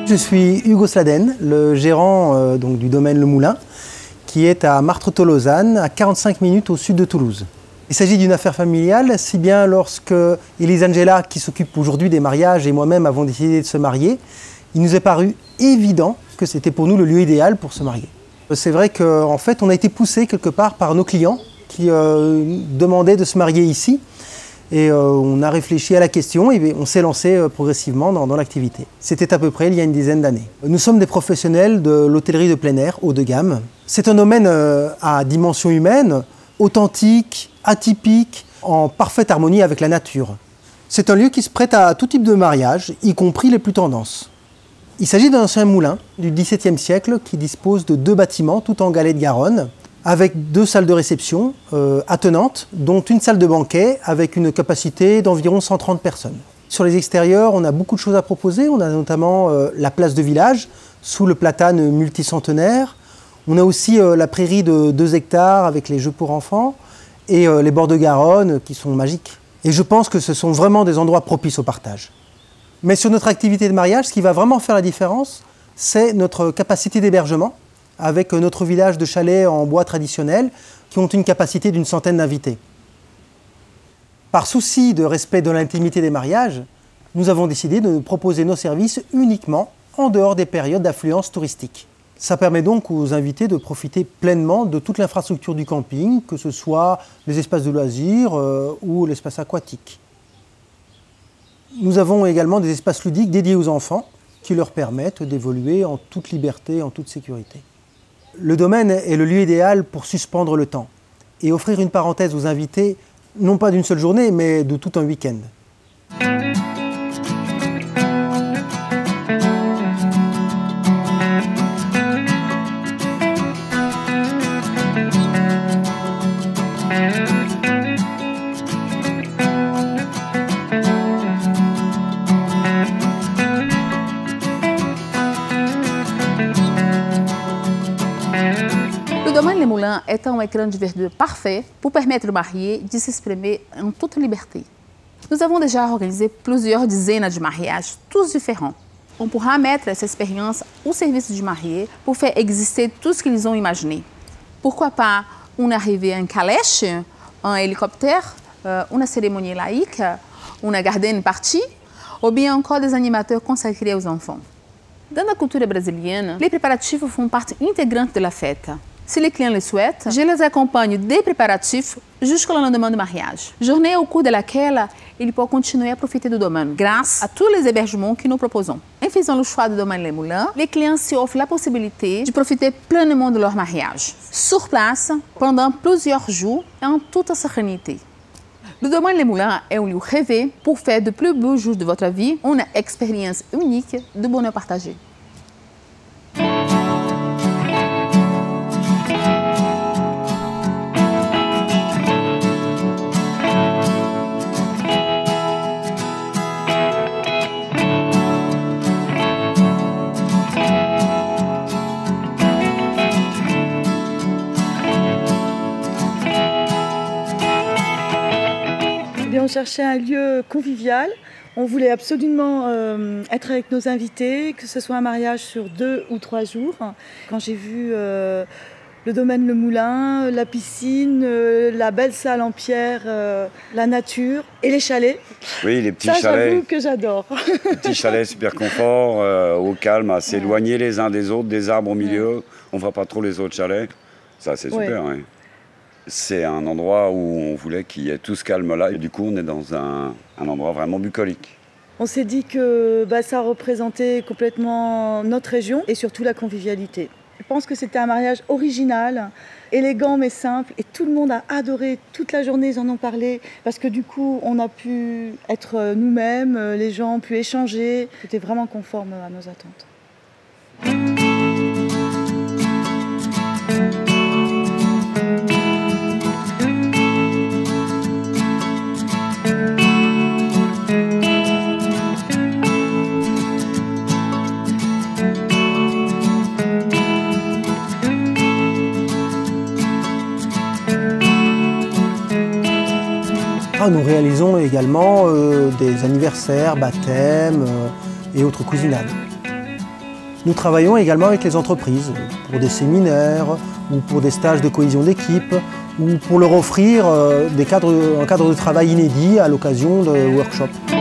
Je suis Hugo Sladen, le gérant donc, du domaine Le Moulin, qui est à Martretot-Lausanne, à 45 minutes au sud de Toulouse. Il s'agit d'une affaire familiale, si bien lorsque Elise Angela, qui s'occupe aujourd'hui des mariages, et moi-même avons décidé de se marier, il nous est paru évident que c'était pour nous le lieu idéal pour se marier. C'est vrai qu'en fait, on a été poussé quelque part par nos clients qui demandaient de se marier ici. Et on a réfléchi à la question et on s'est lancé progressivement dans l'activité. C'était à peu près il y a une dizaine d'années. Nous sommes des professionnels de l'hôtellerie de plein air haut de gamme. C'est un domaine à dimension humaine, authentique, atypique, en parfaite harmonie avec la nature. C'est un lieu qui se prête à tout type de mariage, y compris les plus tendances. Il s'agit d'un ancien moulin du XVIIe siècle qui dispose de 2 bâtiments tout en galets de Garonne, avec 2 salles de réception attenantes, dont une salle de banquet avec une capacité d'environ 130 personnes. Sur les extérieurs, on a beaucoup de choses à proposer. On a notamment la place de village, sous le platane multicentenaire. On a aussi la prairie de 2 hectares avec les jeux pour enfants et les bords de Garonne qui sont magiques. Et je pense que ce sont vraiment des endroits propices au partage. Mais sur notre activité de mariage, ce qui va vraiment faire la différence, c'est notre capacité d'hébergement, avec notre village de chalets en bois traditionnel qui ont une capacité d'une centaine d'invités. Par souci de respect de l'intimité des mariages, nous avons décidé de proposer nos services uniquement en dehors des périodes d'affluence touristique. Ça permet donc aux invités de profiter pleinement de toute l'infrastructure du camping, que ce soit les espaces de loisirs ou l'espace aquatique. Nous avons également des espaces ludiques dédiés aux enfants qui leur permettent d'évoluer en toute liberté, en toute sécurité. Le domaine est le lieu idéal pour suspendre le temps et offrir une parenthèse aux invités, non pas d'une seule journée, mais de tout un week-end. Le domaine Les Moulins est un écran de verdure parfait pour permettre aux mariés de s'exprimer en toute liberté. Nous avons déjà organisé plusieurs dizaines de mariages, tous différents. On pourra mettre essa expérience au service du marié pour faire exister tout ce qu'ils ont imaginé. Pourquoi pas une arrivée en calèche, un hélicoptère, une cérémonie laïque, une garden party, ou bien encore des animateurs consacrés aux enfants. Dans la culture brésilienne, les préparatifs font partie intégrante de la fête. Si les clients le souhaitent, je les acompanhe des préparatifs jusqu'au lendemain du mariage. Journée au cours de laquelle ils peuvent continuer à profiter du domaine grâce à tous les hébergements que nous proposons. En faisant le choix du domaine Les Moulins, les clients se offrent la possibilité de profiter pleinement de leur mariage, sur place, pendant plusieurs jours et en toute sérénité. Le domaine Les Moulins est un lieu rêvé pour faire de plus beaux jours de votre vie une expérience unique de bonheur partagé. On cherchait un lieu convivial. On voulait absolument être avec nos invités, que ce soit un mariage sur 2 ou 3 jours. Quand j'ai vu le domaine Le Moulin, la piscine, la belle salle en pierre, la nature et les chalets. Oui, les petits ça, chalets. j'avoue que j'adore. Les petits chalets super confort, au calme, à s'éloigner les uns des autres, des arbres au milieu. On ne voit pas trop les autres chalets. Ça, c'est super, oui. C'est un endroit où on voulait qu'il y ait tout ce calme-là. Et du coup, on est dans un endroit vraiment bucolique. On s'est dit que ça représentait complètement notre région et surtout la convivialité. Je pense que c'était un mariage original, élégant mais simple. Et tout le monde a adoré. Toute la journée, ils en ont parlé. Parce que du coup, on a pu être nous-mêmes. Les gens ont pu échanger. C'était vraiment conforme à nos attentes. Nous réalisons également des anniversaires, baptêmes et autres cousinades. Nous travaillons également avec les entreprises pour des séminaires ou pour des stages de cohésion d'équipe ou pour leur offrir un cadre de travail inédit à l'occasion de workshops.